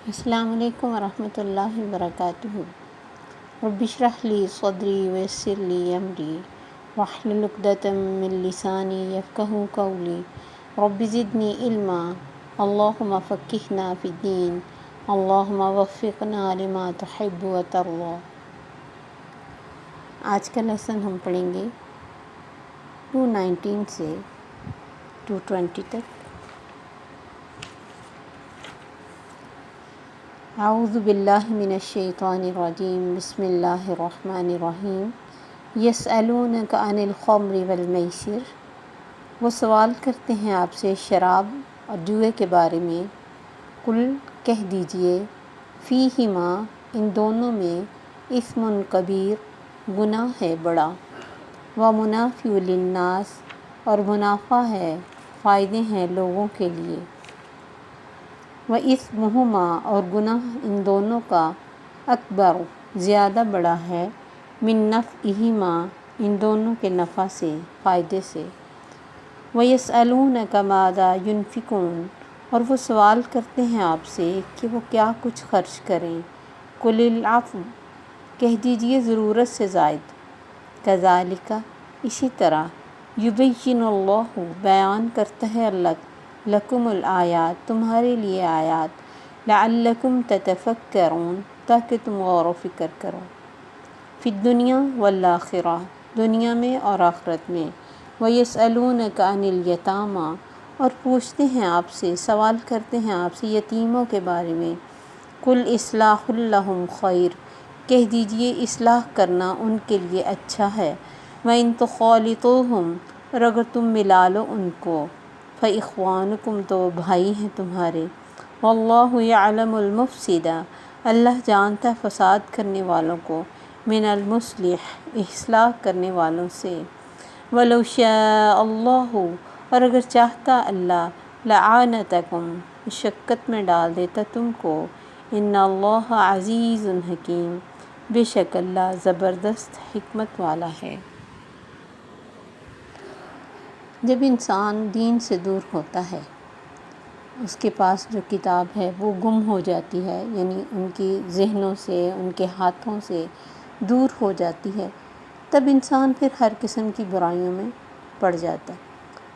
السلام علیکم ورحمۃ اللہ وبرکاتہ۔ رب اشرح لی صدری ویسر لی امری واحلل عقدۃ من لسانی یفقہوا قولی رب زدنی علما اللہم فقہنا فی الدین اللہم وفقنا لما تحب وترضی۔ آج کا لیسن ہم پڑھیں گے 219 سے 220 تک۔ اعوذ باللہ من الشیطان الرجیم، بسم اللہ الرحمن الرحیم۔ یسألونک عن الخمر والمیسر، وہ سوال کرتے ہیں آپ سے شراب اور جوئے کے بارے میں۔ قل، کہہ دیجئے، فیہما، ان دونوں میں، اثم کبیر، گناہ ہے بڑا، ومنافع للناس، اور منافع ہے، فائدے ہیں لوگوں کے لیے، وَإِثْمُهُمَا، اور گناہ ان دونوں کا، اکبر، زیادہ بڑا ہے، من نفعہما، ان دونوں کے نفع سے، فائدے سے۔ وَيَسْأَلُونَكَ مَاذَا يُنْفِقُونَ، اور وہ سوال کرتے ہیں آپ سے کہ وہ کیا کچھ خرچ کریں۔ قُلِ الْعَفْوَ، کہہ دیجئے ضرورت سے زائد۔ کذالک، اسی طرح، یبین اللہ، بیان کرتا ہے اللہ، لکم الآیات، تمہارے لیے آیات، لعلکم تتفکرون، تاکہ تم غور و فکر کرو، فی الدنیا والآخرہ، دنیا میں اور آخرت میں۔ وَيَسْأَلُونَكَ عَنِ الْيَتَامَى، اور پوچھتے ہیں آپ سے، سوال کرتے ہیں آپ سے یتیموں کے بارے میں۔ قُلْ إِصْلَاحٌ لَهُمْ خَيْرٌ، کہہ دیجئے اصلاح کرنا ان کے لیے اچھا ہے۔ وَإِن تُخَالِطُوهُمْ، اور اگر تم ملا لو ان کو، فَإِخْوَانُكُمْ، تو وہ بھائی ہیں تمہارے۔ وَاللَّهُ يَعْلَمُ الْمُفْسِدَ، اللہ جانتا ہے فساد کرنے والوں کو، من المصلح، اصلاح کرنے والوں سے۔ وَلَوْ شَاءَ اللَّهُ، اور اگر چاہتا اللہ، لَعَانَتَكُمْ، مشقت میں ڈال دیتا تم کو۔ ان اللہ عزیز حکیم، بے شک اللہ زبردست حکمت والا ہے۔ جب انسان دین سے دور ہوتا ہے، اس کے پاس جو کتاب ہے وہ گم ہو جاتی ہے، یعنی ان کی ذہنوں سے، ان کے ہاتھوں سے دور ہو جاتی ہے، تب انسان پھر ہر قسم کی برائیوں میں پڑ جاتا ہے۔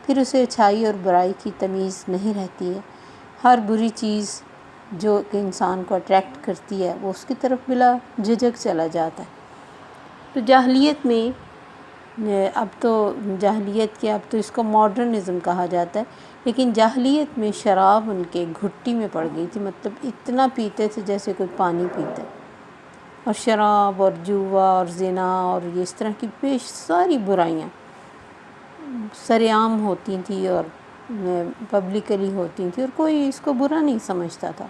پھر اسے اچھائی اور برائی کی تمیز نہیں رہتی ہے۔ ہر بری چیز جو کہ انسان کو اٹریکٹ کرتی ہے وہ اس کی طرف بلا جھجک چلا جاتا ہے۔ تو جاہلیت میں، اب تو جاہلیت کے، اب تو اس کو ماڈرنزم کہا جاتا ہے، لیکن جاہلیت میں شراب ان کے گھٹی میں پڑ گئی تھی، مطلب اتنا پیتے تھے جیسے کوئی پانی پیتا ہے۔ اور شراب اور جوا اور زنا اور اس طرح کی ساری برائیاں سر عام ہوتی تھیں اور پبلکلی ہوتی تھیں، اور کوئی اس کو برا نہیں سمجھتا تھا،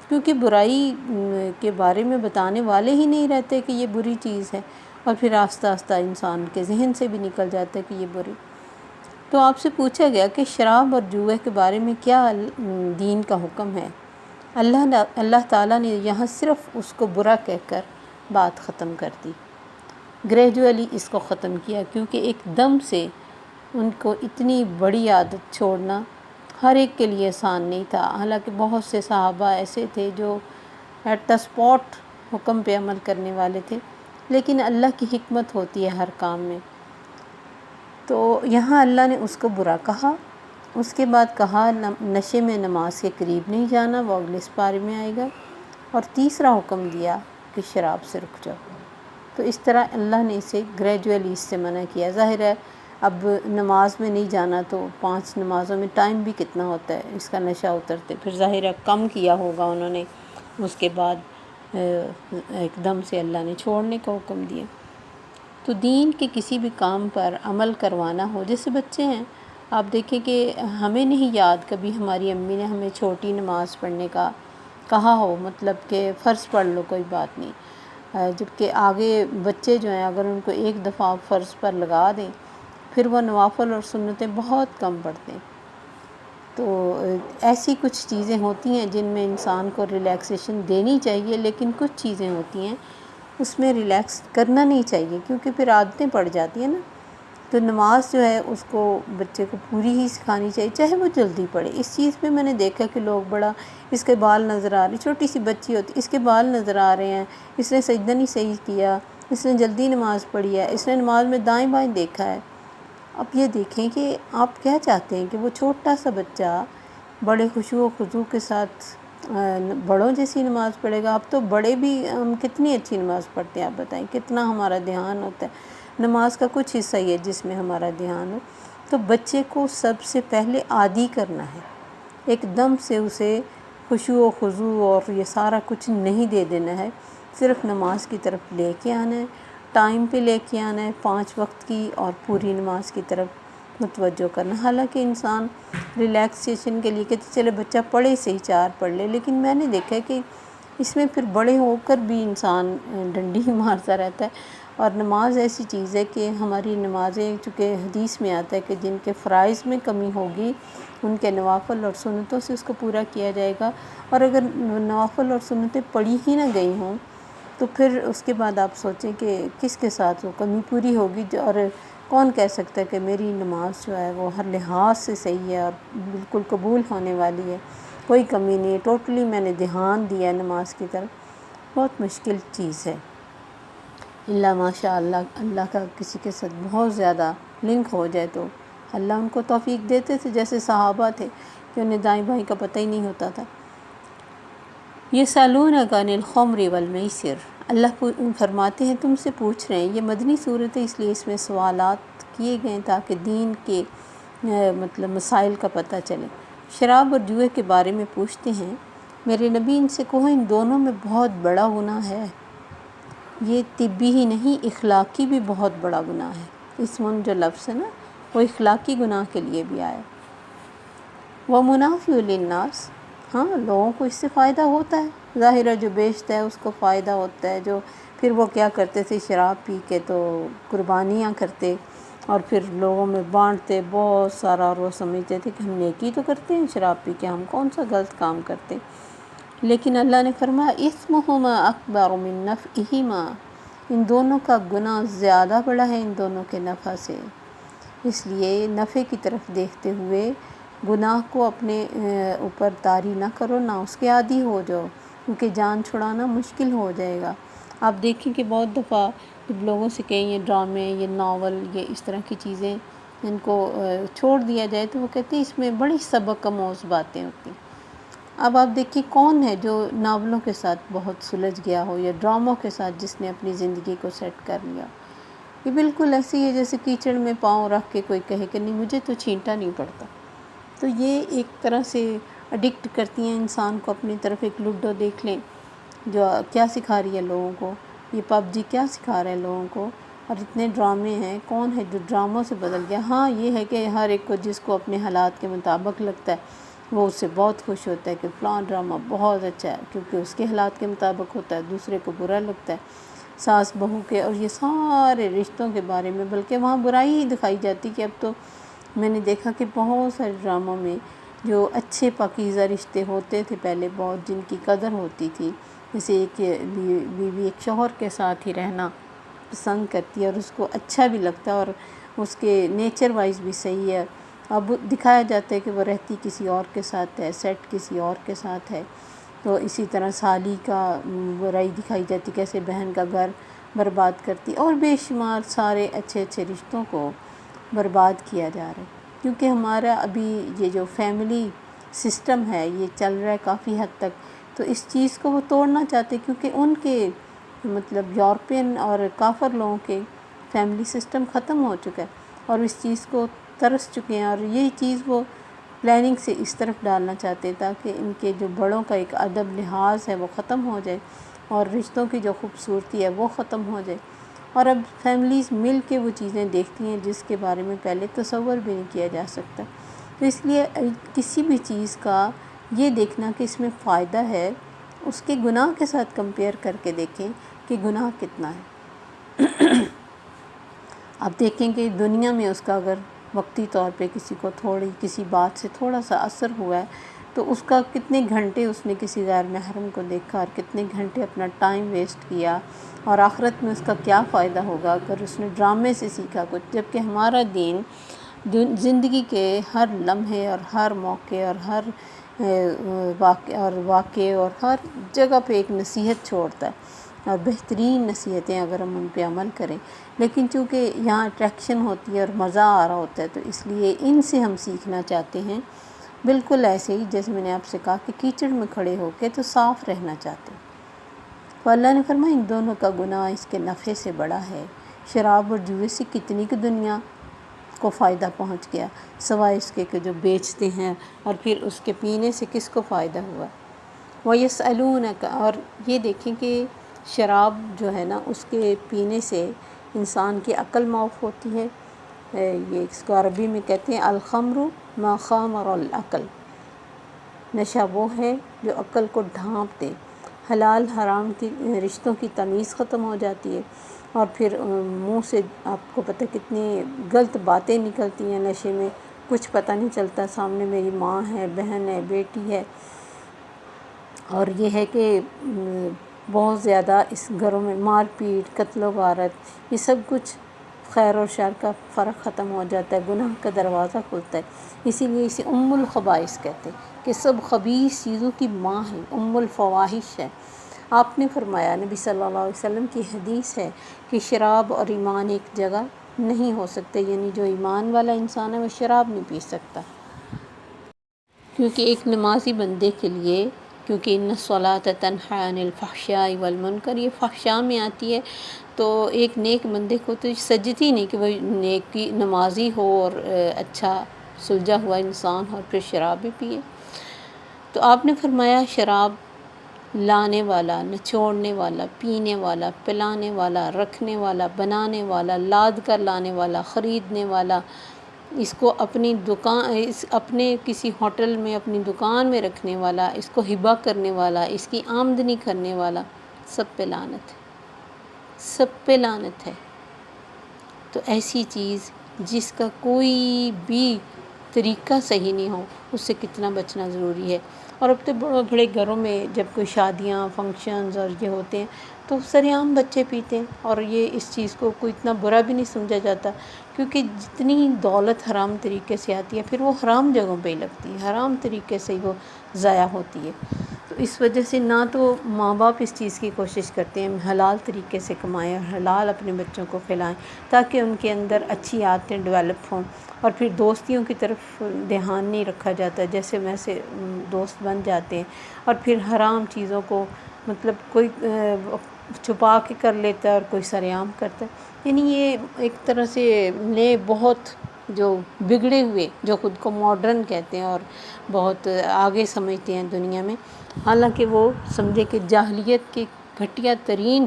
کیونکہ برائی کے بارے میں بتانے والے ہی نہیں رہتے کہ یہ بری چیز ہے، اور پھر آہستہ آہستہ انسان کے ذہن سے بھی نکل جاتا ہے کہ یہ بری۔ تو آپ سے پوچھا گیا کہ شراب اور جوئے کے بارے میں کیا دین کا حکم ہے۔ اللہ تعالیٰ نے یہاں صرف اس کو برا کہہ کر بات ختم کر دی، گریجولی اس کو ختم کیا، کیونکہ ایک دم سے ان کو اتنی بڑی عادت چھوڑنا ہر ایک کے لیے آسان نہیں تھا۔ حالانکہ بہت سے صحابہ ایسے تھے جو ایٹ دا اسپاٹ حکم پہ عمل کرنے والے تھے، لیکن اللہ کی حکمت ہوتی ہے ہر کام میں۔ تو یہاں اللہ نے اس کو برا کہا، اس کے بعد کہا نشے میں نماز کے قریب نہیں جانا، وہ اگلے سپارے میں آئے گا، اور تیسرا حکم دیا کہ شراب سے رک جاؤ۔ تو اس طرح اللہ نے اسے گریجولی اس سے منع کیا۔ ظاہر ہے اب نماز میں نہیں جانا تو 5 نمازوں میں ٹائم بھی کتنا ہوتا ہے اس کا نشہ اترتے، پھر ظاہر ہے کم کیا ہوگا انہوں نے، اس کے بعد ایک دم سے اللہ نے چھوڑنے کا حکم دیا۔ تو دین کے کسی بھی کام پر عمل کروانا ہو، جیسے بچے ہیں، آپ دیکھیں کہ ہمیں نہیں یاد کبھی ہماری امی نے ہمیں چھوٹی نماز پڑھنے کا کہا ہو، مطلب کہ فرض پڑھ لو کوئی بات نہیں، جبکہ آگے بچے جو ہیں اگر ان کو ایک دفعہ فرض پر لگا دیں پھر وہ نوافل اور سنتیں بہت کم پڑھتے ہیں۔ تو ایسی کچھ چیزیں ہوتی ہیں جن میں انسان کو ریلیکسیشن دینی چاہیے، لیکن کچھ چیزیں ہوتی ہیں اس میں ریلیکس کرنا نہیں چاہیے، کیونکہ پھر عادتیں پڑ جاتی ہیں نا۔ تو نماز جو ہے اس کو بچے کو پوری ہی سکھانی چاہیے، چاہے وہ جلدی پڑھے۔ اس چیز پہ میں نے دیکھا کہ لوگ بڑا اس کے بال نظر آ رہے، چھوٹی سی بچی ہوتی اس کے بال نظر آ رہے ہیں، اس نے سجدہ نہیں صحیح کیا، اس نے جلدی نماز پڑھی ہے، اس نے نماز میں دائیں بائیں دیکھا ہے۔ اب یہ دیکھیں کہ آپ کیا چاہتے ہیں کہ وہ چھوٹا سا بچہ بڑے خشوع و خضوع کے ساتھ بڑوں جیسی نماز پڑھے گا؟ اب تو بڑے بھی ہم کتنی اچھی نماز پڑھتے ہیں، آپ بتائیں کتنا ہمارا دھیان ہوتا ہے، نماز کا کچھ حصہ ہی ہے جس میں ہمارا دھیان ہو۔ تو بچے کو سب سے پہلے عادی کرنا ہے، ایک دم سے اسے خشوع و خضوع اور یہ سارا کچھ نہیں دے دینا ہے، صرف نماز کی طرف لے کے آنا ہے، ٹائم پہ لے کے آنا ہے، 5 وقت کی اور پوری نماز کی طرف متوجہ کرنا۔ حالانکہ انسان ریلیکسیشن کے لیے کہتے چلے بچہ پڑھے سے ہی 4 پڑھ لے، لیکن میں نے دیکھا ہے کہ اس میں پھر بڑے ہو کر بھی انسان ڈنڈی ہی مارتا رہتا ہے۔ اور نماز ایسی چیز ہے کہ ہماری نمازیں، چونکہ حدیث میں آتا ہے کہ جن کے فرائض میں کمی ہوگی ان کے نوافل اور سنتوں سے اس کو پورا کیا جائے گا، اور اگر نوافل اور سنتیں پڑھی ہی نہ گئی ہوں تو پھر اس کے بعد آپ سوچیں کہ کس کے ساتھ وہ کمی پوری ہوگی، اور کون کہہ سکتا ہے کہ میری نماز جو ہے وہ ہر لحاظ سے صحیح ہے اور بالکل قبول ہونے والی ہے، کوئی کمی نہیں ہے، ٹوٹلی میں نے دھیان دیا ہے نماز کی طرف۔ بہت مشکل چیز ہے، اللہ ماشاء اللہ اللہ کا کسی کے ساتھ بہت زیادہ لنک ہو جائے تو اللہ ان کو توفیق دیتے تھے، جیسے صحابہ تھے کہ انہیں دائیں بائیں کا پتہ ہی نہیں ہوتا تھا۔ یسألونک عن الخمر والمیسر، اللہ فرماتے ہیں تم سے پوچھ رہے ہیں، یہ مدنی صورت ہے اس لیے اس میں سوالات کیے گئے تاکہ دین کے مطلب مسائل کا پتہ چلے۔ شراب اور جوئے کے بارے میں پوچھتے ہیں، میرے نبی ان سے کہو ان دونوں میں بہت بڑا گناہ ہے، یہ طبی ہی نہیں اخلاقی بھی بہت بڑا گناہ ہے۔ اسم جو لفظ ہے نا وہ اخلاقی گناہ کے لیے بھی آیا۔ وَمُنَافِعُ لِلنَّاسِ، ہاں لوگوں کو اس سے فائدہ ہوتا ہے، ظاہر ہے جو بیچتا ہے اس کو فائدہ ہوتا ہے، جو پھر وہ کیا کرتے تھے شراب پی کے تو قربانیاں کرتے اور پھر لوگوں میں بانٹتے بہت سارا، اور وہ سمجھتے تھے کہ ہم نیکی تو کرتے ہیں شراب پی کے، ہم کون سا غلط کام کرتے۔ لیکن اللہ نے فرمایا اثمہما اکبر من نفعہما، ان دونوں کا گناہ زیادہ بڑا ہے ان دونوں کے نفع سے، اس لیے نفع کی طرف دیکھتے ہوئے گناہ کو اپنے اوپر طاری نہ کرو، نہ اس کے عادی ہو جاؤ، کیونکہ جان چھڑانا مشکل ہو جائے گا۔ آپ دیکھیں کہ بہت دفعہ جب لوگوں سے کہیں یہ ڈرامے، یہ ناول، یہ اس طرح کی چیزیں ان کو چھوڑ دیا جائے تو وہ کہتے ہیں اس میں بڑی سبق آموز باتیں ہوتی ہیں۔ اب آپ دیکھیے کون ہے جو ناولوں کے ساتھ بہت سلجھ گیا ہو یا ڈراموں کے ساتھ جس نے اپنی زندگی کو سیٹ کر لیا۔ یہ بالکل ایسی ہے جیسے کیچڑ میں پاؤں رکھ کے کوئی کہے کہ نہیں مجھے تو چھینٹا نہیں پڑتا۔ تو یہ ایک طرح سے اڈکٹ کرتی ہیں انسان کو اپنی طرف۔ ایک لوڈو دیکھ لیں جو کیا سکھا رہی ہے لوگوں کو، یہ PUBG کیا سکھا رہا ہے لوگوں کو، اور اتنے ڈرامے ہیں، کون ہے جو ڈراموں سے بدل گیا۔ ہاں یہ ہے کہ ہر ایک کو جس کو اپنے حالات کے مطابق لگتا ہے وہ اس سے بہت خوش ہوتا ہے کہ فلاں ڈرامہ بہت اچھا ہے کیونکہ اس کے حالات کے مطابق ہوتا ہے، دوسرے کو برا لگتا ہے، ساس بہو کے اور یہ سارے رشتوں کے بارے میں، بلکہ وہاں برائی ہی دکھائی جاتی کہ اب تو میں نے دیکھا کہ بہت سارے ڈراموں میں جو اچھے پاکیزہ رشتے ہوتے تھے پہلے بہت، جن کی قدر ہوتی تھی، جیسے ایک بیوی ایک شوہر کے ساتھ ہی رہنا پسند کرتی ہے اور اس کو اچھا بھی لگتا ہے اور اس کے نیچر وائز بھی صحیح ہے، اب دکھایا جاتا ہے کہ وہ رہتی کسی اور کے ساتھ ہے، سیٹ کسی اور کے ساتھ ہے۔ تو اسی طرح سالی کا برائی دکھائی جاتی کیسے بہن کا گھر برباد کرتی، اور بے شمار سارے اچھے اچھے رشتوں کو برباد کیا جا رہا ہے، کیونکہ ہمارا ابھی یہ جو فیملی سسٹم ہے یہ چل رہا ہے کافی حد تک، تو اس چیز کو وہ توڑنا چاہتے کیونکہ ان کے مطلب یورپین اور کافر لوگوں کے فیملی سسٹم ختم ہو چکا ہے اور اس چیز کو ترس چکے ہیں، اور یہی چیز وہ پلاننگ سے اس طرف ڈالنا چاہتے تاکہ ان کے جو بڑوں کا ایک ادب لحاظ ہے وہ ختم ہو جائے اور رشتوں کی جو خوبصورتی ہے وہ ختم ہو جائے، اور اب فیملیز مل کے وہ چیزیں دیکھتی ہیں جس کے بارے میں پہلے تصور بھی نہیں کیا جا سکتا۔ تو اس لیے کسی بھی چیز کا یہ دیکھنا کہ اس میں فائدہ ہے، اس کے گناہ کے ساتھ کمپیئر کر کے دیکھیں کہ گناہ کتنا ہے۔ آپ دیکھیں کہ دنیا میں اس کا اگر وقتی طور پہ کسی کو کسی بات سے تھوڑا سا اثر ہوا ہے تو اس کا کتنے گھنٹے اس نے کسی غیر محرم کو دیکھا اور کتنے گھنٹے اپنا ٹائم ویسٹ کیا، اور آخرت میں اس کا کیا فائدہ ہوگا اگر اس نے ڈرامے سے سیکھا کچھ، جبکہ ہمارا دین زندگی کے ہر لمحے اور ہر موقع اور ہر واقعے اور ہر جگہ پہ ایک نصیحت چھوڑتا ہے، اور بہترین نصیحتیں اگر ہم ان پہ عمل کریں۔ لیکن چونکہ یہاں اٹریکشن ہوتی ہے اور مزہ آ رہا ہوتا ہے، تو اس لیے ان سے ہم سیکھنا چاہتے ہیں، بالکل ایسے ہی جیسے میں نے آپ سے کہا کہ کیچڑ میں کھڑے ہو کے تو صاف رہنا چاہتے ہیں۔ تو اللہ نے فرمایا ان دونوں کا گناہ اس کے نفع سے بڑا ہے۔ شراب اور جوئے سے کتنی کی دنیا کو فائدہ پہنچ گیا، سوائے اس کے کہ جو بیچتے ہیں، اور پھر اس کے پینے سے کس کو فائدہ ہوا۔ وَيَسْأَلُونَكَ، اور یہ دیکھیں کہ شراب جو ہے نا، اس کے پینے سے انسان کی عقل معاف ہوتی ہے۔ یہ اس کو عربی میں کہتے ہیں الخمر ما خامر العقل، نشہ وہ ہے جو عقل کو ڈھانپ دے۔ حلال حرام کی رشتوں کی تمیز ختم ہو جاتی ہے، اور پھر منہ سے آپ کو پتہ کتنی غلط باتیں نکلتی ہیں نشے میں، کچھ پتہ نہیں چلتا سامنے میری ماں ہے، بہن ہے، بیٹی ہے، اور یہ ہے کہ بہت زیادہ اس گھروں میں مار پیٹ، قتل و غارت، یہ سب کچھ خیر اور شر کا فرق ختم ہو جاتا ہے، گناہ کا دروازہ کھلتا ہے۔ اسی لیے اسے ام الخبائث کہتے ہیں کہ سب خبیث چیزوں کی ماں ہے، ام الفواحش ہے۔ آپ نے فرمایا، نبی صلی اللہ علیہ وسلم کی حدیث ہے کہ شراب اور ایمان ایک جگہ نہیں ہو سکتے، یعنی جو ایمان والا انسان ہے وہ شراب نہیں پی سکتا، کیونکہ ایک نمازی بندے کے لیے، کیونکہ ان الصلاۃ تنہی عن الفحشاء والمنکر، یہ فحشاء میں آتی ہے، تو ایک نیک بندے کو تو سجتی نہیں کہ وہ نیکی نمازی ہو اور اچھا سلجھا ہوا انسان ہو اور پھر شراب بھی پیے۔ تو آپ نے فرمایا شراب لانے والا، نچوڑنے والا، پینے والا، پلانے والا، رکھنے والا، بنانے والا، لاد کر لانے والا، خریدنے والا، اس کو اپنی دکان، اپنے کسی ہوٹل میں اپنی دکان میں رکھنے والا، اس کو ہبہ کرنے والا، اس کی آمدنی کرنے والا، سب پہ لعنت ہے، سب پہ لعنت ہے۔ تو ایسی چیز جس کا کوئی بھی طریقہ صحیح نہیں ہو، اس سے کتنا بچنا ضروری ہے۔ اور اب تو بڑے بڑے گھروں میں جب کوئی شادیاں، فنکشنز اور یہ ہوتے ہیں تو سر عام بچے پیتے ہیں، اور یہ اس چیز کو کوئی اتنا برا بھی نہیں سمجھا جاتا، کیونکہ جتنی دولت حرام طریقے سے آتی ہے پھر وہ حرام جگہوں پہ ہی لگتی ہے، حرام طریقے سے ہی وہ ضائع ہوتی ہے۔ تو اس وجہ سے نہ تو ماں باپ اس چیز کی کوشش کرتے ہیں حلال طریقے سے کمائیں اور حلال اپنے بچوں کو کھلائیں تاکہ ان کے اندر اچھی عادتیں ڈیولپ ہوں، اور پھر دوستیوں کی طرف دھیان نہیں رکھا جاتا، جیسے ویسے دوست بن جاتے ہیں، اور پھر حرام چیزوں کو مطلب کوئی چھپا کے کر لیتا ہے اور کوئی سرعام کرتا ہے۔ یعنی یہ ایک طرح سے نئے بہت جو بگڑے ہوئے، جو خود کو ماڈرن کہتے ہیں اور بہت آگے سمجھتے ہیں دنیا میں، حالانکہ وہ سمجھے کہ جاہلیت کے گھٹیا ترین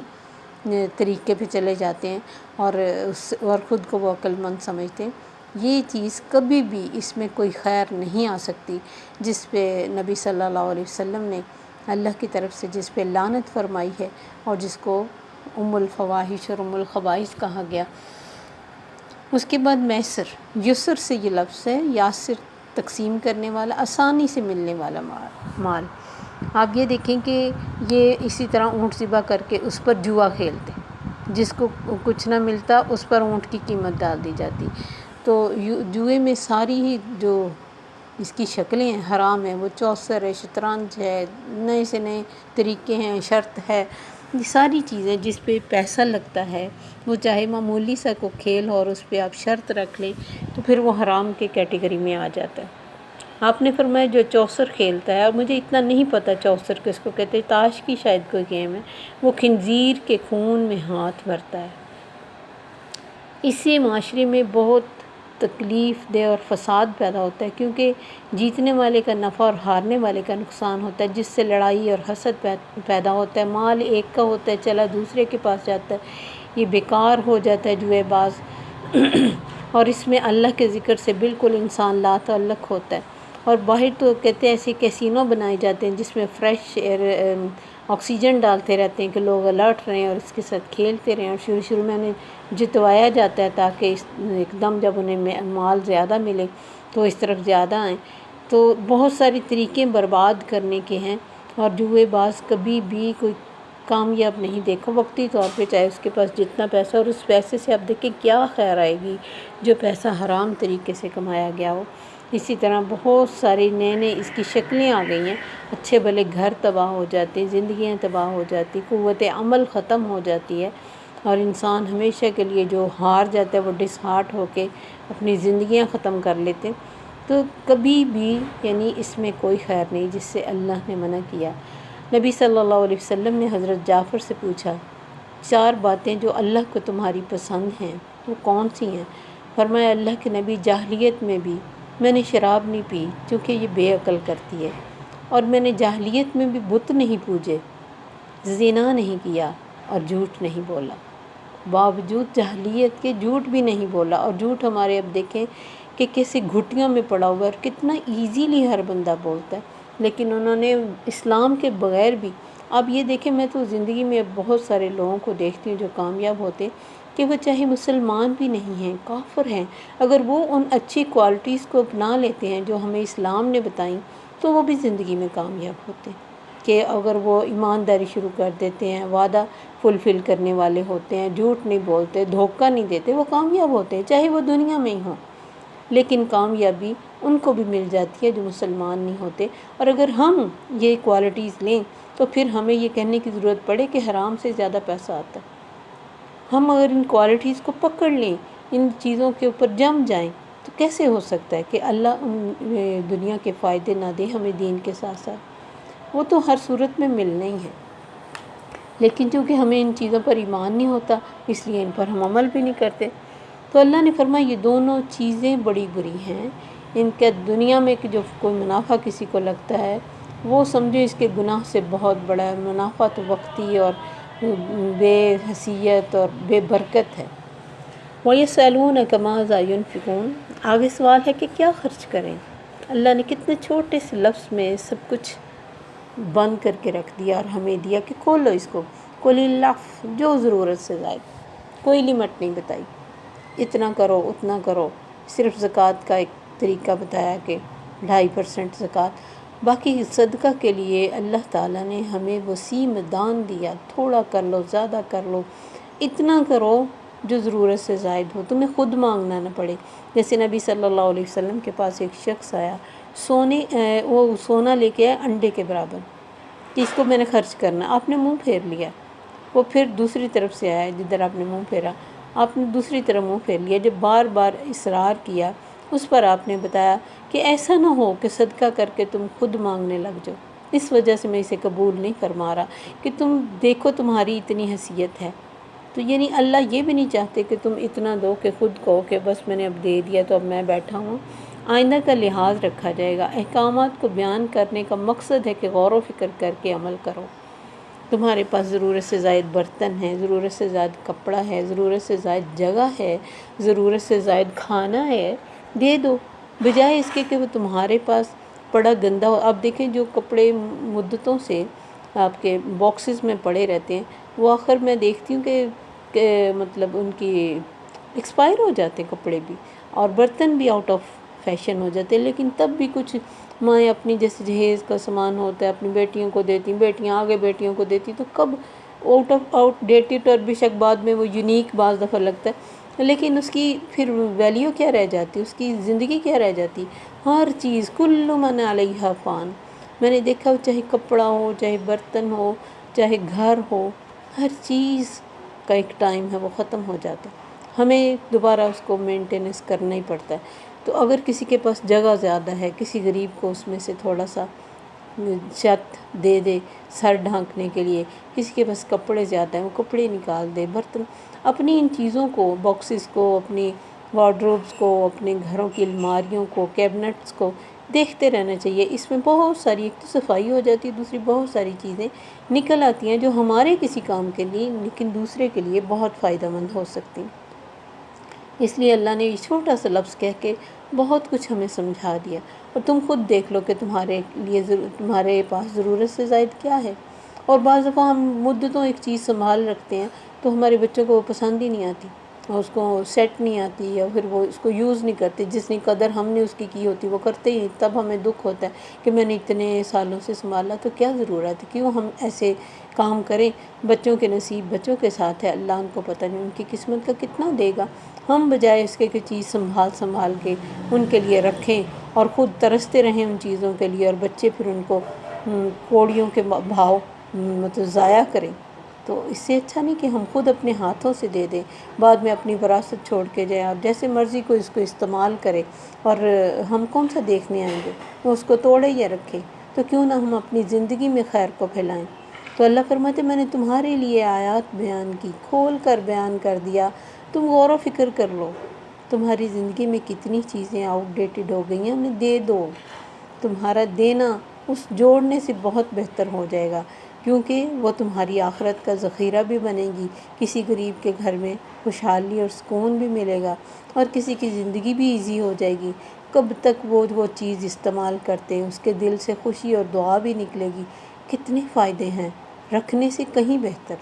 طریقے پہ چلے جاتے ہیں، اور خود کو وہ عقل مند سمجھتے ہیں۔ یہ چیز کبھی بھی اس میں کوئی خیر نہیں آ سکتی، جس پہ نبی صلی اللہ علیہ وسلم نے اللہ کی طرف سے جس پہ لعنت فرمائی ہے، اور جس کو ام الفواحش اور ام الخبائث کہا گیا۔ اس کے بعد میسر، یسر سے یہ لفظ ہے، یاسر تقسیم کرنے والا، آسانی سے ملنے والا مال۔ آپ یہ دیکھیں کہ یہ اسی طرح اونٹ ذبح کر کے اس پر جوا کھیلتے، جس کو کچھ نہ ملتا اس پر اونٹ کی قیمت ڈال دی جاتی۔ تو جوئے میں ساری ہی جو اس کی شکلیں ہیں حرام ہیں، وہ چوسر ہے، شطرنج ہے، نئے سے نئے طریقے ہیں، شرط ہے، یہ ساری چیزیں جس پہ پیسہ لگتا ہے، وہ چاہے معمولی سا کو کھیل ہو اور اس پہ آپ شرط رکھ لیں تو پھر وہ حرام کے کیٹیگری میں آ جاتا ہے۔ آپ نے فرمایا جو چوسر کھیلتا ہے، اور مجھے اتنا نہیں پتہ چوسر کس کو کہتے ہیں، تاش کی شاید کوئی گیم ہے، وہ خنزیر کے خون میں ہاتھ بھرتا ہے۔ اس سے معاشرے میں بہت تکلیف دہ اور فساد پیدا ہوتا ہے، کیونکہ جیتنے والے کا نفع اور ہارنے والے کا نقصان ہوتا ہے، جس سے لڑائی اور حسد پیدا ہوتا ہے، مال ایک کا ہوتا ہے چلا دوسرے کے پاس جاتا ہے، یہ بیکار ہو جاتا ہے جوئے باز، اور اس میں اللہ کے ذکر سے بالکل انسان لا تعلق ہوتا ہے۔ اور باہر تو کہتے ہیں ایسے کیسینو بنائے جاتے ہیں جس میں فریش ایئر آکسیجن ڈالتے رہتے ہیں کہ لوگ الرٹ رہیں اور اس کے ساتھ کھیلتے رہیں، اور شروع میں انہیں جتوایا جاتا ہے تاکہ ایک دم جب انہیں مال زیادہ ملے تو اس طرف زیادہ آئیں۔ تو بہت سارے طریقے برباد کرنے کے ہیں، اور جوئے باز کبھی بھی کوئی کامیاب نہیں دیکھا وقتی طور پہ، چاہے اس کے پاس جتنا پیسہ، اور اس پیسے سے آپ دیکھیں کیا خیر آئے گی جو پیسہ حرام طریقے سے کمایا گیا ہو۔ اسی طرح بہت سارے نئے اس کی شکلیں آ گئی ہیں، اچھے بھلے گھر تباہ ہو جاتے، زندگیاں تباہ ہو جاتی، قوت عمل ختم ہو جاتی ہے، اور انسان ہمیشہ کے لیے جو ہار جاتا ہے وہ ڈس ہارٹ ہو کے اپنی زندگیاں ختم کر لیتے۔ تو کبھی بھی یعنی اس میں کوئی خیر نہیں جس سے اللہ نے منع کیا۔ نبی صلی اللہ علیہ وسلم نے حضرت جعفر سے پوچھا، 4 باتیں جو اللہ کو تمہاری پسند ہیں وہ کون سی ہیں؟ فرمایا، اللہ کے نبی، جاہلیت میں بھی میں نے شراب نہیں پی کیونکہ یہ بے عقل کرتی ہے، اور میں نے جاہلیت میں بھی بت نہیں پوجے، زنا نہیں کیا اور جھوٹ نہیں بولا۔ باوجود جاہلیت کے جھوٹ بھی نہیں بولا، اور جھوٹ ہمارے اب دیکھیں کہ کیسے گھٹیوں میں پڑا ہوا ہے، اور کتنا ایزیلی ہر بندہ بولتا ہے، لیکن انہوں نے اسلام کے بغیر بھی، اب یہ دیکھیں میں تو زندگی میں بہت سارے لوگوں کو دیکھتی ہوں جو کامیاب ہوتے کہ وہ چاہے مسلمان بھی نہیں ہیں، کافر ہیں، اگر وہ ان اچھی کوالٹیز کو اپنا لیتے ہیں جو ہمیں اسلام نے بتائیں تو وہ بھی زندگی میں کامیاب ہوتے ہیں۔ کہ اگر وہ ایمانداری شروع کر دیتے ہیں، وعدہ فلفل کرنے والے ہوتے ہیں، جھوٹ نہیں بولتے، دھوکہ نہیں دیتے، وہ کامیاب ہوتے ہیں، چاہے وہ دنیا میں ہی ہوں۔ لیکن کامیابی ان کو بھی مل جاتی ہے جو مسلمان نہیں ہوتے، اور اگر ہم یہ کوالٹیز لیں تو پھر ہمیں یہ کہنے کی ضرورت پڑے کہ حرام سے زیادہ پیسہ آتا ہے۔ ہم اگر ان کوالٹیز کو پکڑ لیں، ان چیزوں کے اوپر جم جائیں، تو کیسے ہو سکتا ہے کہ اللہ ان دنیا کے فائدے نہ دے ہمیں دین کے ساتھ ساتھ؟ وہ تو ہر صورت میں ملنا ہی ہے، لیکن چونکہ ہمیں ان چیزوں پر ایمان نہیں ہوتا اس لیے ان پر ہم عمل بھی نہیں کرتے۔ تو اللہ نے فرمایا یہ دونوں چیزیں بڑی بری ہیں، ان کے دنیا میں کہ جو کوئی منافع کسی کو لگتا ہے وہ سمجھو اس کے گناہ سے بہت بڑا ہے، منافع تو وقتی اور بے حیثیت اور بے برکت ہے۔ وَيَسْأَلُونَكَ مَاذَا يُنْفِقُونَ، آگے سوال ہے کہ کیا خرچ کریں۔ اللہ نے کتنے چھوٹے سے لفظ میں سب کچھ بند کر کے رکھ دیا اور ہمیں دیا کہ کھولو اس کو، قُلِ اللَّهُ، جو ضرورت سے زائد، کوئی لمٹ نہیں بتائی، اتنا کرو اتنا کرو، صرف زکوٰۃ کا ایک طریقہ بتایا کہ 2.5% زکوٰۃ، باقی صدقہ کے لیے اللہ تعالیٰ نے ہمیں وسیع میدان دیا، تھوڑا کر لو زیادہ کر لو، اتنا کرو جو ضرورت سے زائد ہو، تمہیں خود مانگنا نہ پڑے۔ جیسے نبی صلی اللہ علیہ وسلم کے پاس ایک شخص آیا، وہ سونا لے کے آیا انڈے کے برابر کہ اس کو میں نے خرچ کرنا، آپ نے منہ پھیر لیا۔ وہ پھر دوسری طرف سے آیا، جدھر آپ نے منہ پھیرا آپ نے دوسری طرف منہ پھیر لیا۔ جب بار بار اصرار کیا اس پر آپ نے بتایا کہ ایسا نہ ہو کہ صدقہ کر کے تم خود مانگنے لگ جاؤ، اس وجہ سے میں اسے قبول نہیں فرما رہا کہ تم دیکھو تمہاری اتنی حیثیت ہے۔ تو یعنی اللہ یہ بھی نہیں چاہتے کہ تم اتنا دو کہ خود کہو کہ بس میں نے اب دے دیا تو اب میں بیٹھا ہوں۔ آئندہ کا لحاظ رکھا جائے گا۔ احکامات کو بیان کرنے کا مقصد ہے کہ غور و فکر کر کے عمل کرو۔ تمہارے پاس ضرورت سے زائد برتن ہے، ضرورت سے زائد کپڑا ہے، ضرورت سے زائد جگہ ہے، ضرورت سے زائد کھانا ہے، دے دو، بجائے اس کے کہ وہ تمہارے پاس پڑا گندا ہو۔ آپ دیکھیں جو کپڑے مدتوں سے آپ کے باکسز میں پڑے رہتے ہیں، وہ آخر میں دیکھتی ہوں کہ مطلب ان کی ایکسپائر ہو جاتے ہیں کپڑے بھی، اور برتن بھی آؤٹ آف فیشن ہو جاتے ہیں، لیکن تب بھی کچھ مائیں اپنی جیسے جہیز کا سامان ہوتا ہے اپنی بیٹیوں کو دیتی، بیٹیاں آگے بیٹیوں کو دیتی، تو کب آؤٹ ڈیٹڈ، اور بے شک بعد میں وہ یونیک بعض دفعہ لگتا ہے، لیکن اس کی پھر ویلیو کیا رہ جاتی، اس کی زندگی کیا رہ جاتی؟ ہر چیز کل من علیہا فان، میں نے دیکھا چاہے کپڑا ہو، چاہے برتن ہو، چاہے گھر ہو، ہر چیز کا ایک ٹائم ہے وہ ختم ہو جاتا ہے، ہمیں دوبارہ اس کو مینٹیننس کرنا ہی پڑتا ہے۔ تو اگر کسی کے پاس جگہ زیادہ ہے، کسی غریب کو اس میں سے تھوڑا سا چھت دے دے سر ڈھانکنے کے لیے، کسی کے پاس کپڑے زیادہ ہیں وہ کپڑے نکال دے، برتن، اپنی ان چیزوں کو، باکسز کو، اپنی وارڈروبس کو، اپنے گھروں کی الماریوں کو، کیبنٹس کو دیکھتے رہنا چاہیے۔ اس میں بہت ساری، ایک تو صفائی ہو جاتی ہے، دوسری بہت ساری چیزیں نکل آتی ہیں جو ہمارے کسی کام کے لیے لیکن دوسرے کے لیے بہت فائدہ مند ہو سکتی ہیں۔ اس لیے اللہ نے یہ چھوٹا سا لفظ کہہ کے بہت کچھ ہمیں سمجھا دیا، اور تم خود دیکھ لو کہ تمہارے پاس ضرورت سے زائد کیا ہے۔ اور بعض دفعہ ہم مدتوں ایک چیز سنبھال رکھتے ہیں تو ہمارے بچوں کو وہ پسند ہی نہیں آتی، اس کو سیٹ نہیں آتی یا پھر وہ اس کو یوز نہیں کرتے، جتنی قدر ہم نے اس کی ہوتی وہ کرتے ہی، تب ہمیں دکھ ہوتا ہے کہ میں نے اتنے سالوں سے سنبھالا، تو کیا ضرورت ہے، کیوں ہم ایسے کام کریں؟ بچوں کے نصیب بچوں کے ساتھ ہے، اللہ ان کو پتہ نہیں ان کی قسمت کا کتنا دے گا۔ ہم بجائے اس کے کہ چیز سنبھال کے ان کے لیے رکھیں اور خود ترستے رہیں ان چیزوں کے لیے، اور بچے پھر ان کو کوڑیوں کے بھاؤ مطلب ضائع کریں، تو اس سے اچھا نہیں کہ ہم خود اپنے ہاتھوں سے دے دیں، بعد میں اپنی وراثت چھوڑ کے جائیں اور جیسے مرضی کو اس کو استعمال کرے، اور ہم کون سا دیکھنے آئیں گے، وہ اس کو توڑے یا رکھے؟ تو کیوں نہ ہم اپنی زندگی میں خیر کو پھیلائیں۔ تو اللہ فرماتے میں نے تمہارے لیے آیات بیان کی، کھول کر بیان کر دیا، تم غور و فکر کر لو، تمہاری زندگی میں کتنی چیزیں آؤٹ ڈیٹڈ ہو گئی ہیں، انہیں دے دو، تمہارا دینا اس جوڑنے سے بہت بہتر ہو جائے گا، کیونکہ وہ تمہاری آخرت کا ذخیرہ بھی بنے گی، کسی غریب کے گھر میں خوشحالی اور سکون بھی ملے گا، اور کسی کی زندگی بھی ایزی ہو جائے گی، کب تک وہ چیز استعمال کرتے اس کے دل سے خوشی اور دعا بھی نکلے گی، کتنے فائدے ہیں رکھنے سے کہیں بہتر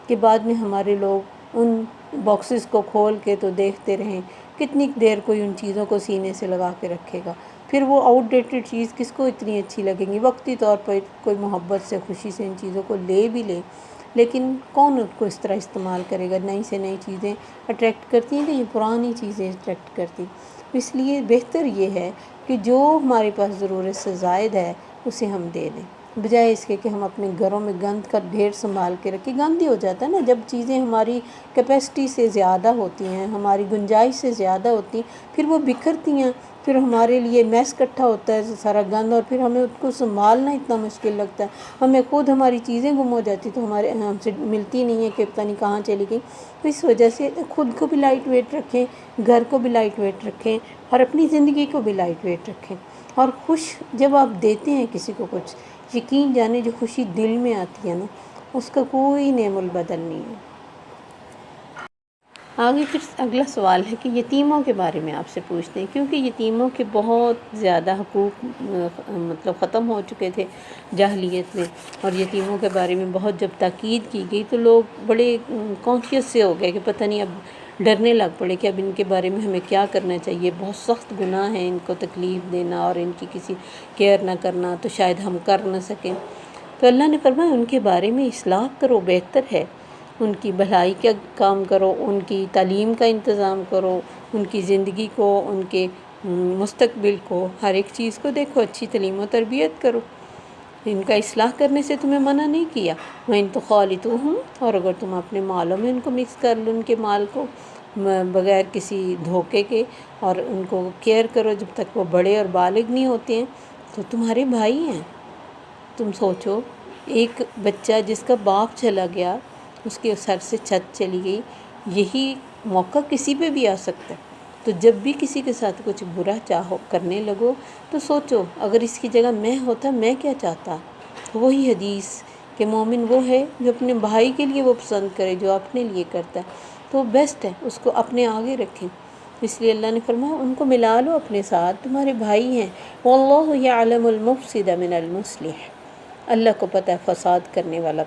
کہ بعد میں ہمارے لوگ ان باکسز کو کھول کے تو دیکھتے رہیں، کتنی دیر کوئی ان چیزوں کو سینے سے لگا کے رکھے گا، پھر وہ آؤٹ ڈیٹڈ چیز کس کو اتنی اچھی لگیں گی، وقتی طور پر کوئی محبت سے خوشی سے ان چیزوں کو لے بھی لے، لیکن کون ان کو اس طرح استعمال کرے گا؟ نئی سے نئی چیزیں اٹریکٹ کرتی ہیں کہ یہ پرانی چیزیں اٹریکٹ کرتی، اس لیے بہتر یہ ہے کہ جو ہمارے پاس ضرورت سے زائد ہے اسے ہم دے دیں، بجائے اس کے کہ ہم اپنے گھروں میں گند کا ڈھیر سنبھال کے رکھیں۔ گند ہی ہو جاتا ہے نا جب چیزیں ہماری کیپیسٹی سے زیادہ ہوتی ہیں، ہماری گنجائش سے زیادہ ہوتی ہیں، پھر وہ بکھرتی ہیں، پھر ہمارے لیے میس اکٹھا ہوتا ہے سارا گند، اور پھر ہمیں اس کو سنبھالنا اتنا مشکل لگتا ہے، ہمیں خود ہماری چیزیں گم ہو جاتی تو ہم سے ملتی نہیں ہے کہ پتہ نہیں کہاں چلی گئی۔ تو اس وجہ سے خود کو بھی لائٹ ویٹ رکھیں، گھر کو بھی لائٹ ویٹ رکھیں، اور اپنی زندگی کو بھی لائٹ ویٹ رکھیں، اور خوش جب آپ دیتے ہیں کسی کو کچھ، یقین جانے جو خوشی دل میں آتی ہے نا، اس کا کوئی نعم البدل نہیں ہے۔ آگے پھر اگلا سوال ہے کہ یتیموں کے بارے میں آپ سے پوچھتے ہیں، کیونکہ یتیموں کے بہت زیادہ حقوق مطلب ختم ہو چکے تھے جاہلیت میں، اور یتیموں کے بارے میں بہت جب تاکید کی گئی تو لوگ بڑے کانشیس سے ہو گئے کہ پتہ نہیں، اب ڈرنے لگ پڑے کہ اب ان کے بارے میں ہمیں کیا کرنا چاہیے، بہت سخت گناہ ہے ان کو تکلیف دینا اور ان کی کسی کیئر نہ کرنا، تو شاید ہم کر نہ سکیں۔ تو اللہ نے فرمایا ان کے بارے میں اصلاح کرو، بہتر ہے، ان کی بھلائی کا کام کرو، ان کی تعلیم کا انتظام کرو، ان کی زندگی کو، ان کے مستقبل کو، ہر ایک چیز کو دیکھو، اچھی تعلیم و تربیت کرو، ان کا اصلاح کرنے سے تمہیں منع نہیں کیا۔ وَإِن تُخَالِطُوهُمْ، اور اگر تم اپنے مالوں میں ان کو مکس کر لو، ان کے مال کو بغیر کسی دھوکے کے، اور ان کو کیئر کرو جب تک وہ بڑے اور بالغ نہیں ہوتے ہیں، تو تمہارے بھائی ہیں۔ تم سوچو، ایک بچہ جس کا باپ چلا گیا، اس کے سر سے چھت چلی گئی، یہی موقع کسی پہ بھی آ سکتا ہے، تو جب بھی کسی کے ساتھ کچھ برا چاہو کرنے لگو تو سوچو اگر اس کی جگہ میں ہوتا میں کیا چاہتا۔ وہی حدیث کہ مومن وہ ہے جو اپنے بھائی کے لیے وہ پسند کرے جو اپنے لیے کرتا ہے، تو بیسٹ ہے اس کو اپنے آگے رکھیں۔ اس لیے اللہ نے فرمایا ان کو ملا لو اپنے ساتھ، تمہارے بھائی ہیں۔ وَاللَّهُ يَعْلَمُ الْمُفْسِدَ مِنَ الْمُصْلِحِ، اللہ کو پتہ ہے فساد کرنے والا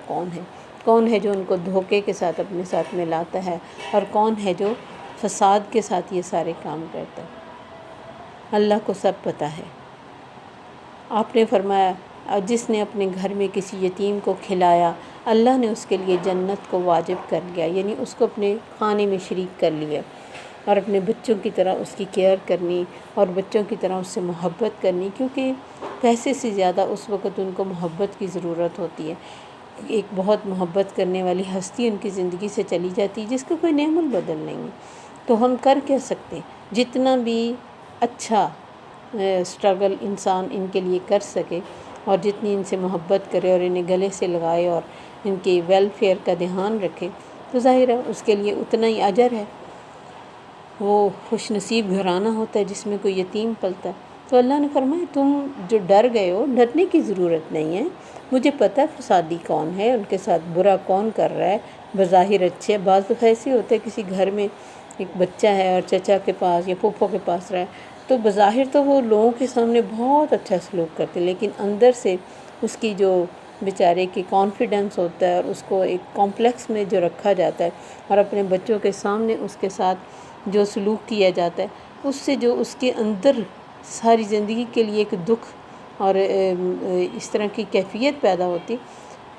کون ہے جو ان کو دھوکے کے ساتھ اپنے ساتھ ملاتا ہے، اور کون ہے جو فساد کے ساتھ یہ سارے کام کرتا ہے، اللہ کو سب پتہ ہے۔ آپ نے فرمایا جس نے اپنے گھر میں کسی یتیم کو کھلایا، اللہ نے اس کے لیے جنت کو واجب کر لیا، یعنی اس کو اپنے کھانے میں شریک کر لیا، اور اپنے بچوں کی طرح اس کی کیئر کرنی، اور بچوں کی طرح اس سے محبت کرنی، کیونکہ پیسے سے زیادہ اس وقت ان کو محبت کی ضرورت ہوتی ہے۔ ایک بہت محبت کرنے والی ہستی ان کی زندگی سے چلی جاتی جس کا کوئی نعم البدل نہیں ہے، تو ہم کر کیا سکتے ہیں؟ جتنا بھی اچھا اسٹرگل انسان ان کے لیے کر سکے، اور جتنی ان سے محبت کرے اور انہیں گلے سے لگائے اور ان کی ویلفیئر کا دھیان رکھے، تو ظاہر ہے اس کے لیے اتنا ہی اجر ہے۔ وہ خوش نصیب گھرانہ ہوتا ہے جس میں کوئی یتیم پلتا ہے۔ تو اللہ نے فرمایا تم جو ڈر گئے ہو، ڈرنے کی ضرورت نہیں ہے، مجھے پتہ ہے فسادی کون ہے، ان کے ساتھ برا کون کر رہا ہے، بظاہر اچھے، بعض دفعہ ایسے ہوتا ہے کسی گھر میں ایک بچہ ہے اور چچا کے پاس یا پھوپھو کے پاس رہا ہے، تو بظاہر تو وہ لوگوں کے سامنے بہت اچھا سلوک کرتے، لیکن اندر سے اس کی جو بیچارے کی کانفیڈنس ہوتا ہے اور اس کو ایک کمپلیکس میں جو رکھا جاتا ہے اور اپنے بچوں کے سامنے اس کے ساتھ جو سلوک کیا جاتا ہے اس سے جو اس کے اندر ساری زندگی کے لیے ایک دکھ اور اس طرح کی کیفیت پیدا ہوتی،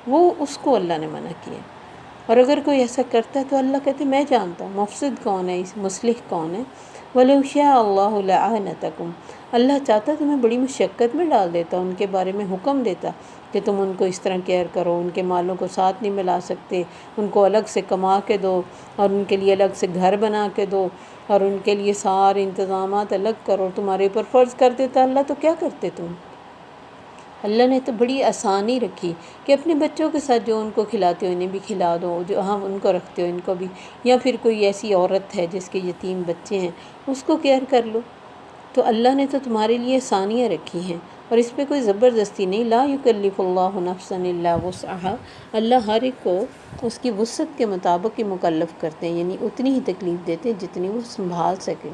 وہ اس کو اللہ نے منع کیا۔ اور اگر کوئی ایسا کرتا ہے تو اللہ کہتے میں جانتا ہوں مفسد کون ہے، اس مصلح کون ہے۔ وَلَوْ شَاءَ اللَّهُ لَأَعْنَتَكُمْ، اللہ چاہتا تمہیں بڑی مشقت میں ڈال دیتا، ان کے بارے میں حکم دیتا کہ تم ان کو اس طرح کیئر کرو، ان کے مالوں کو ساتھ نہیں ملا سکتے، ان کو الگ سے کما کے دو اور ان کے لیے الگ سے گھر بنا کے دو اور ان کے لیے سارے انتظامات الگ کرو، تمہارے اوپر فرض کر دیتا اللہ تو کیا کرتے تم؟ اللہ نے تو بڑی آسانی رکھی کہ اپنے بچوں کے ساتھ جو ان کو کھلاتے ہو انہیں بھی کھلا دو، جو ہم ان کو رکھتے ہو ان کو بھی، یا پھر کوئی ایسی عورت ہے جس کے یتیم بچے ہیں اس کو کیئر کر لو۔ تو اللہ نے تو تمہارے لیے آسانیاں رکھی ہیں اور اس پہ کوئی زبردستی نہیں۔ لا یکلف اللہ نفسا الا وسعها، اللہ ہر ایک کو اس کی وسعت کے مطابق ہی مکلف کرتے ہیں، یعنی اتنی ہی تکلیف دیتے ہیں جتنی وہ سنبھال سکے۔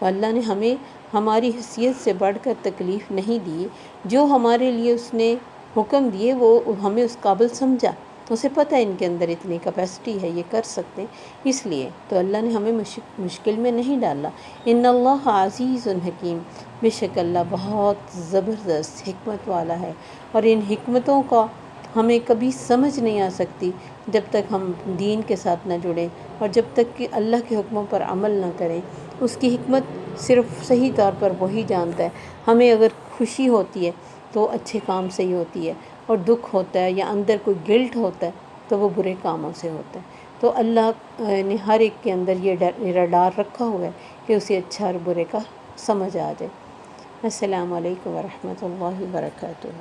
اور اللہ نے ہمیں ہماری حیثیت سے بڑھ کر تکلیف نہیں دی، جو ہمارے لیے اس نے حکم دیے وہ ہمیں اس قابل سمجھا، اسے پتہ ہے ان کے اندر اتنی کیپیسٹی ہے، یہ کر سکتے ہیں، اس لیے تو اللہ نے ہمیں مشکل میں نہیں ڈالا۔ ان اللہ عزیز حکیم، بے شک اللہ بہت زبردست حکمت والا ہے، اور ان حکمتوں کا ہمیں کبھی سمجھ نہیں آ سکتی جب تک ہم دین کے ساتھ نہ جڑیں اور جب تک کہ اللہ کے حکموں پر عمل نہ کریں۔ اس کی حکمت صرف صحیح طور پر وہی جانتا ہے۔ ہمیں اگر خوشی ہوتی ہے تو اچھے کام سے ہی ہوتی ہے، اور دکھ ہوتا ہے یا اندر کوئی گلٹ ہوتا ہے تو وہ برے کاموں سے ہوتا ہے۔ تو اللہ نے ہر ایک کے اندر یہ رڈار رکھا ہوا ہے کہ اسے اچھا اور برے کا سمجھ آ جائے۔ السلام علیکم ورحمۃ اللہ وبرکاتہ۔